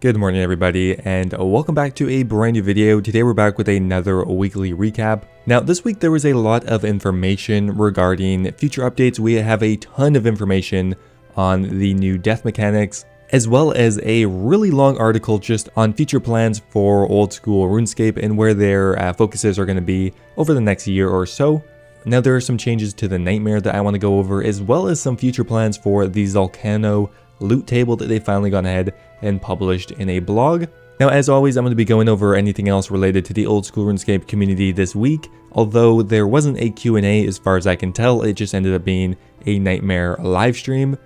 Good morning everybody, and welcome back to a brand new video. Today we're back with another weekly recap. Now this week there was a lot of information regarding future updates. We have a ton of information on the new death mechanics, as well as a really long article just on future plans for old school RuneScape and where their focuses are going to be over the next year or so. Now there are some changes to the nightmare that I want to go over, as well as some future plans for the Zalcano loot table that they finally gone ahead and published in a blog. Now as always, I'm going to be going over anything else related to the old school RuneScape community this week, although there wasn't a Q&A as far as I can tell. It just ended up being a nightmare live stream,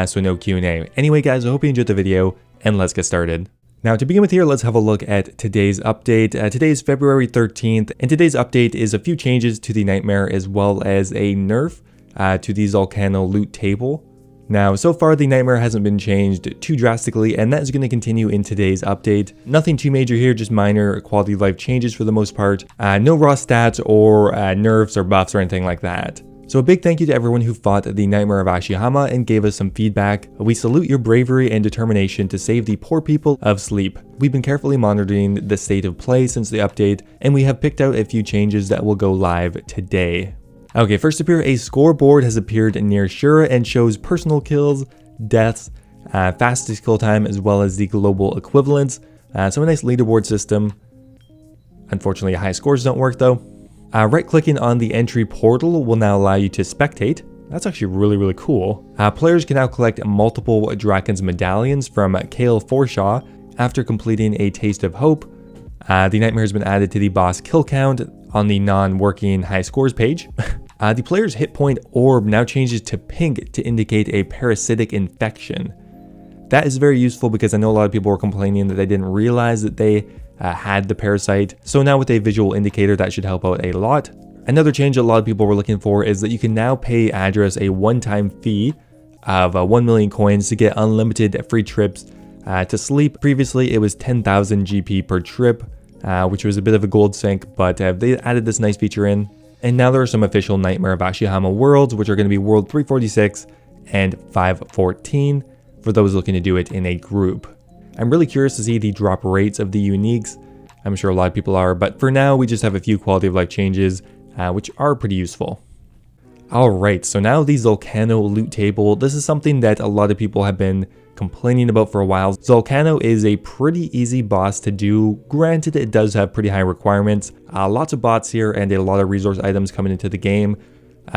so no Q&A. Anyway guys, I hope you enjoyed the video and let's get started. Now to begin with here, let's have a look at today's update. Today is February 13th, and today's update is a few changes to the nightmare as well as a nerf to the Zalcano loot table. Now, so far the nightmare hasn't been changed too drastically, and that is going to continue in today's update. Nothing too major here, just minor quality of life changes for the most part. No raw stats or nerfs or buffs or anything like that. So a big thank you to everyone who fought the Nightmare of Ashihama and gave us some feedback. We salute your bravery and determination to save the poor people of Sleep. We've been carefully monitoring the state of play since the update, and we have picked out a few changes that will go live today. Okay, first up here, a scoreboard has appeared near Shura and shows personal kills, deaths, fastest kill time, as well as the global equivalents. So a nice leaderboard system. Unfortunately, high scores don't work though. Right-clicking on the entry portal will now allow you to spectate. That's actually really cool. Players can now collect multiple Draken's medallions from Kale Forshaw after completing a Taste of Hope. The nightmare has been added to the boss kill count on the non-working high scores page. The player's hit point orb now changes to pink to indicate a parasitic infection. That is very useful because I know a lot of people were complaining that they didn't realize that they had the parasite. So now with a visual indicator, that should help out a lot. Another change a lot of people were looking for is that you can now pay Address a one-time fee of 1 million coins to get unlimited free trips to Sleep. Previously it was 10,000 GP per trip, which was a bit of a gold sink, but they added this nice feature in. And now there are some official Nightmare of Ashihama worlds, which are going to be World 346 and 514 for those looking to do it in a group. I'm really curious to see the drop rates of the uniques. I'm sure a lot of people are, but for now we just have a few quality of life changes, which are pretty useful. Alright, so now the Zalcano loot table. This is something that a lot of people have been complaining about for a while. Zalcano is a pretty easy boss to do. Granted, it does have pretty high requirements. Lots of bots here and a lot of resource items coming into the game.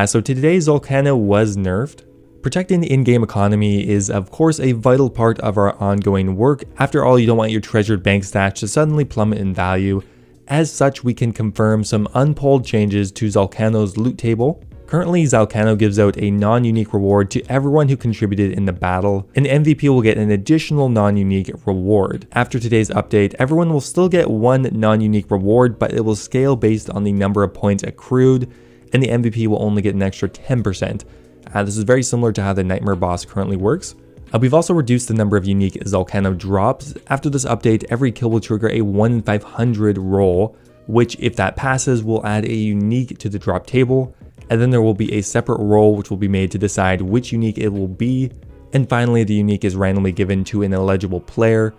So today Zalcano was nerfed. Protecting the in-game economy is of course a vital part of our ongoing work. After all, you don't want your treasured bank stash to suddenly plummet in value. As such, we can confirm some unpolled changes to Zalcano's loot table. Currently, Zalcano gives out a non-unique reward to everyone who contributed in the battle. An MVP will get an additional non-unique reward. After today's update, everyone will still get one non-unique reward, but it will scale based on the number of points accrued, and the MVP will only get an extra 10%. This is very similar to how the Nightmare boss currently works. We've also reduced the number of unique Zalcano drops. After this update, every kill will trigger a 1 in 500 roll, which if that passes will add a unique to the drop table. And then there will be a separate roll which will be made to decide which unique it will be. And finally, the unique is randomly given to an eligible player.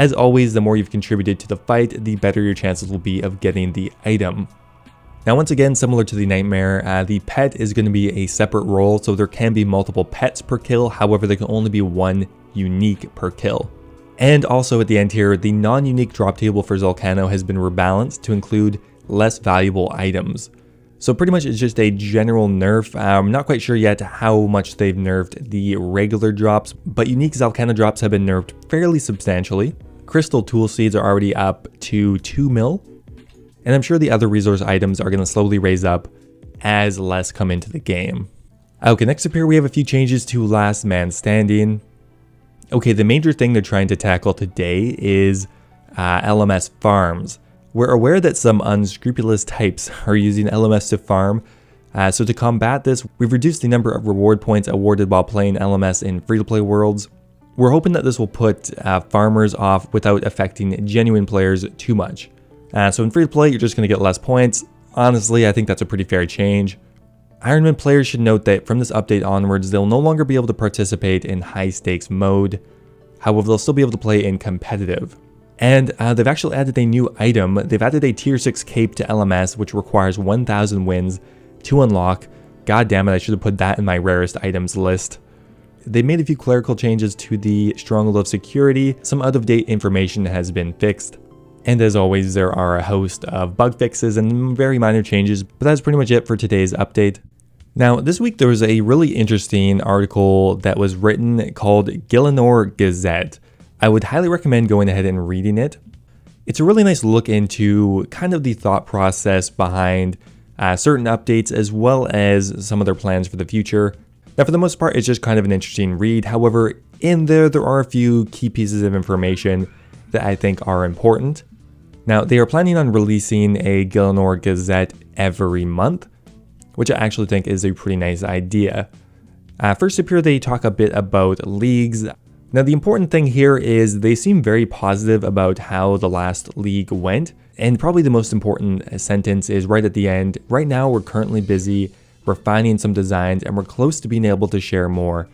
As always, the more you've contributed to the fight, the better your chances will be of getting the item. Now once again, similar to the Nightmare, the pet is going to be a separate roll, so there can be multiple pets per kill. However, there can only be one unique per kill. And also at the end here, the non-unique drop table for Zalcano has been rebalanced to include less valuable items. So pretty much it's just a general nerf. I'm not quite sure yet how much they've nerfed the regular drops, but unique Zalcano drops have been nerfed fairly substantially. Crystal tool seeds are already up to 2 mil, and I'm sure the other resource items are going to slowly raise up as less come into the game. Okay, next up here we have a few changes to Last Man Standing. Okay, the major thing they're trying to tackle today is LMS farms. We're aware that some unscrupulous types are using LMS to farm, so to combat this, we've reduced the number of reward points awarded while playing LMS in free-to-play worlds. We're hoping that this will put farmers off without affecting genuine players too much. So in free-to-play, you're just going to get less points. Honestly, I think that's a pretty fair change. Ironman players should note that from this update onwards, they'll no longer be able to participate in high-stakes mode. However, they'll still be able to play in competitive. And they've actually added a new item. They've added a tier 6 cape to LMS, which requires 1,000 wins to unlock. God damn it, I should have put that in my rarest items list. They made a few clerical changes to the stronghold of security. Some out-of-date information has been fixed. And as always, there are a host of bug fixes and very minor changes, but that's pretty much it for today's update. Now, this week there was a really interesting article that was written called Gielinor Gazette. I would highly recommend going ahead and reading it. It's a really nice look into kind of the thought process behind certain updates as well as some of their plans for the future. Now, for the most part, it's just kind of an interesting read. However, in there are a few key pieces of information that I think are important. Now, they are planning on releasing a Gielinor Gazette every month, which I actually think is a pretty nice idea. First up here, they talk a bit about leagues. Now, the important thing here is they seem very positive about how the last league went. And probably the most important sentence is right at the end. Right now, we're currently busy refining some designs and we're close to being able to share more.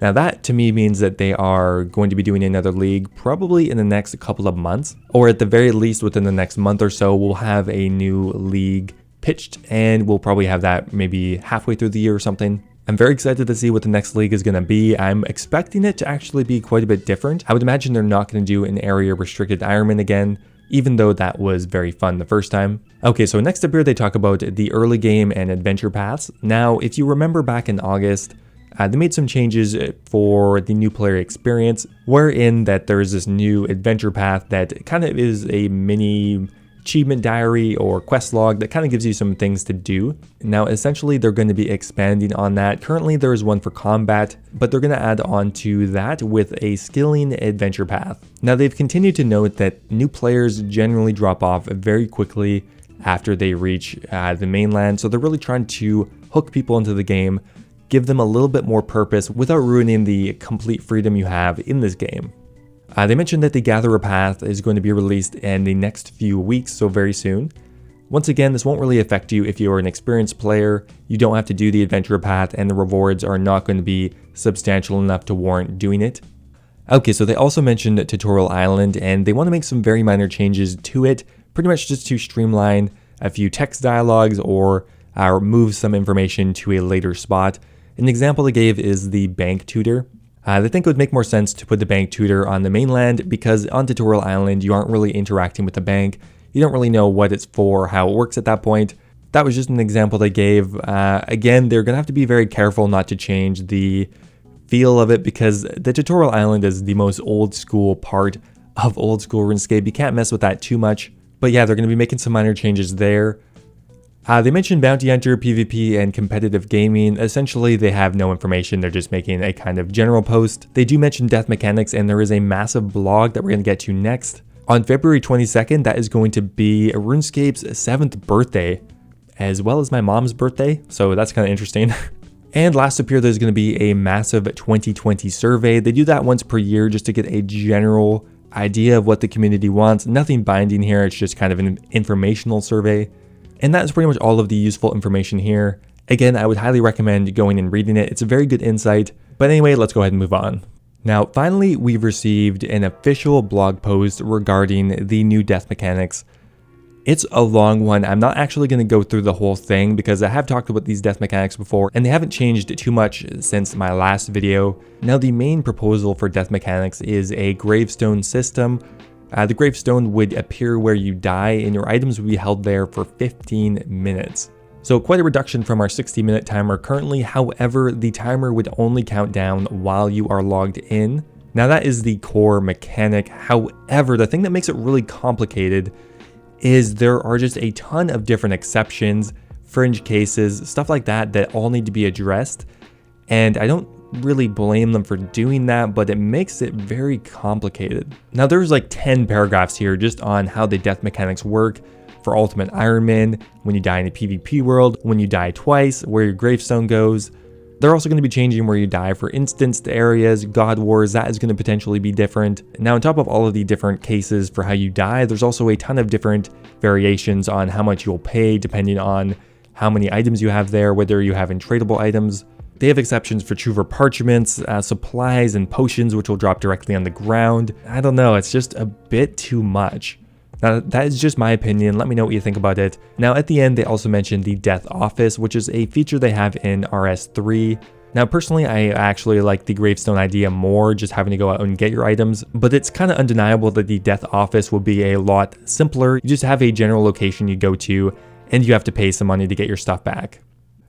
Now that to me means that they are going to be doing another league probably in the next couple of months, or at the very least within the next month or so, we'll have a new league pitched and we'll probably have that maybe halfway through the year or something. I'm very excited to see what the next league is going to be. I'm expecting it to actually be quite a bit different. I would imagine they're not going to do an area restricted Ironman again, even though that was very fun the first time. Okay, so next up here they talk about the early game and adventure paths. Now, if you remember back in August, they made some changes for the new player experience, wherein that there is this new adventure path that kind of is a mini achievement diary or quest log that kind of gives you some things to do. Now, essentially, they're going to be expanding on that. Currently, there is one for combat, but they're going to add on to that with a skilling adventure path. Now, they've continued to note that new players generally drop off very quickly after they reach the mainland, so they're really trying to hook people into the game, give them a little bit more purpose without ruining the complete freedom you have in this game. They mentioned that the Gatherer Path is going to be released in the next few weeks, so very soon. Once again, this won't really affect you if you're an experienced player. You don't have to do the Adventure Path and the rewards are not going to be substantial enough to warrant doing it. Okay, so they also mentioned Tutorial Island and they want to make some very minor changes to it, pretty much just to streamline a few text dialogues or move some information to a later spot. An example they gave is the bank tutor. They think it would make more sense to put the bank tutor on the mainland because on Tutorial Island you aren't really interacting with the bank. You don't really know what it's for, how it works at that point. That was just an example they gave. Again, they're going to have to be very careful not to change the feel of it because the Tutorial Island is the most old school part of old school RuneScape. You can't mess with that too much. But yeah, they're going to be making some minor changes there. They mentioned Bounty Hunter, PvP, and competitive gaming. Essentially, they have no information. They're just making a kind of general post. They do mention death mechanics, and there is a massive blog that we're going to get to next. On February 22nd, that is going to be RuneScape's 7th birthday, as well as my mom's birthday, so that's kind of interesting. And last up here, there's going to be a massive 2020 survey. They do that once per year just to get a general idea of what the community wants. Nothing binding here, it's just kind of an informational survey. And that's pretty much all of the useful information here. Again, I would highly recommend going and reading it. It's a very good insight. But anyway, let's go ahead and move on. Now, finally, we've received an official blog post regarding the new death mechanics. It's a long one. I'm not actually going to go through the whole thing because I have talked about these death mechanics before and they haven't changed too much since my last video. Now, the main proposal for death mechanics is a gravestone system. The gravestone would appear where you die and your items would be held there for 15 minutes. So quite a reduction from our 60-minute timer currently. However, the timer would only count down while you are logged in. Now that is the core mechanic. However, the thing that makes it really complicated is there are just a ton of different exceptions, fringe cases, stuff like that that all need to be addressed. And I don't really blame them for doing that, but it makes it very complicated. Now there's like 10 paragraphs here just on how the death mechanics work for Ultimate Ironman, when you die in a PvP world, when you die twice, where your gravestone goes. They're also going to be changing where you die for instanced areas, God Wars, that is going to potentially be different. Now on top of all of the different cases for how you die, there's also a ton of different variations on how much you'll pay depending on how many items you have there, whether you have untradeable items, They have exceptions for Truver parchments, supplies, and potions, which will drop directly on the ground. I don't know, it's just a bit too much. Now, that is just my opinion. Let me know what you think about it. Now, at the end, they also mentioned the Death Office, which is a feature they have in RS3. Now, personally, I actually like the gravestone idea more, just having to go out and get your items, but it's kind of undeniable that the Death Office will be a lot simpler. You just have a general location you go to, and you have to pay some money to get your stuff back.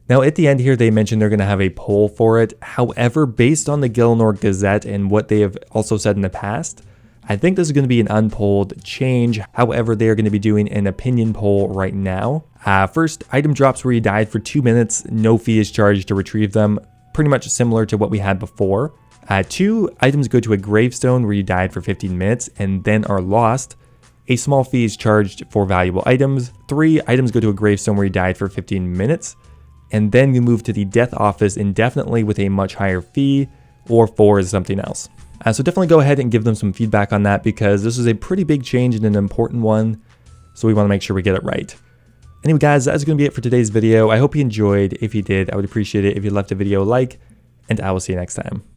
Now, at the end here, they mentioned they're going to have a poll for it. However, based on the Gielinor Gazette and what they have also said in the past, I think this is going to be an unpolled change. However, they are going to be doing an opinion poll right now. First, item drops where you died for 2 minutes. No fee is charged to retrieve them. Pretty much similar to what we had before. 2, items go to a gravestone where you died for 15 minutes and then are lost. A small fee is charged for valuable items. 3, items go to a gravestone where you died for 15 minutes. And then you move to the Death Office indefinitely with a much higher fee. Or 4 is something else. So definitely go ahead and give them some feedback on that, because this is a pretty big change and an important one. So we want to make sure we get it right. Anyway guys, that's going to be it for today's video. I hope you enjoyed. If you did, I would appreciate it if you left a video a like, and I will see you next time.